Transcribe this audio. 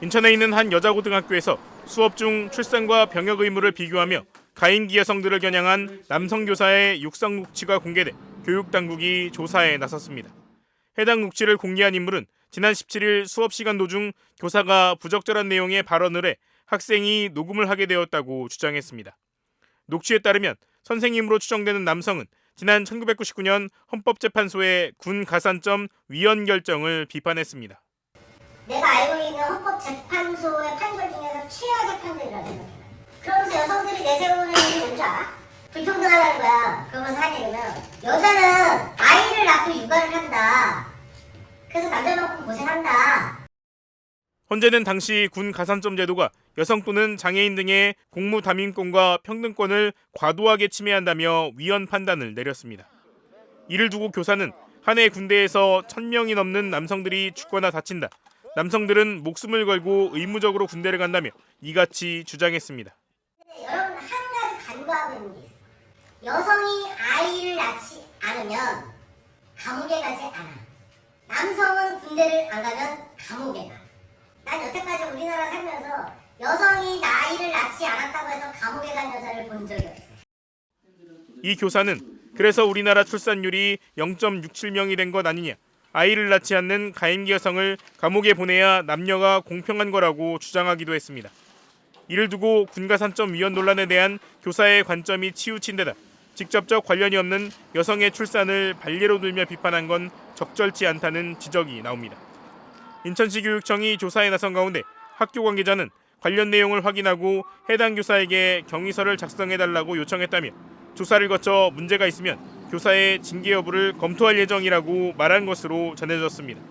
인천에 있는 한 여자고등학교에서 수업 중 출산과 병역 의무를 비교하며 가임기 여성들을 겨냥한 남성 교사의 육성 녹취가 공개돼 교육당국이 조사에 나섰습니다. 해당 녹취를 공개한 인물은 지난 17일 수업 시간 도중 교사가 부적절한 내용의 발언을 해 학생이 녹음을 하게 되었다고 주장했습니다. 녹취에 따르면 선생님으로 추정되는 남성은 지난 1999년 헌법재판소의 군 가산점 위헌 결정을 비판했습니다. 내가 알고 있는 헌법재판소의 판결 중에서 최악의 판결이라고 생각해. 그러면서 여성들이 내세우는 일이 뭔지 알아? 불평등하다는 거야. 그러면서 한 얘기는 여자는 아이를 낳고 육아를 한다. 그래서 남자만큼 고생한다. 헌재는 당시 군 가산점 제도가 여성 또는 장애인 등의 공무 담임권과 평등권을 과도하게 침해한다며 위헌 판단을 내렸습니다. 이를 두고 교사는 한 해 군대에서 1,000명이 넘는 남성들이 죽거나 다친다. 남성들은 목숨을 걸고 의무적으로 군대를 간다며 이같이 주장했습니다. 여러분, 한 가지 간과하고 있는 게 있어요. 여성이 아이를 낳지 않으면 감옥에 가지 않아. 남성은 군대를 안 가면 감옥에 가. 난 여태까지 우리나라 살면서 여성이 아이를 낳지 않았다고 해서 감옥에 간 여자를 본 적이 없어요. 이 교사는 그래서 우리나라 출산율이 0.67명이 된 것 아니냐. 아이를 낳지 않는 가임기 여성을 감옥에 보내야 남녀가 공평한 거라고 주장하기도 했습니다. 이를 두고 군가산점 위헌 논란에 대한 교사의 관점이 치우친 데다 직접적 관련이 없는 여성의 출산을 반례로 들며 비판한 건 적절치 않다는 지적이 나옵니다. 인천시 교육청이 조사에 나선 가운데 학교 관계자는 관련 내용을 확인하고 해당 교사에게 경위서를 작성해달라고 요청했다며 조사를 거쳐 문제가 있으면 교사의 징계 여부를 검토할 예정이라고 말한 것으로 전해졌습니다.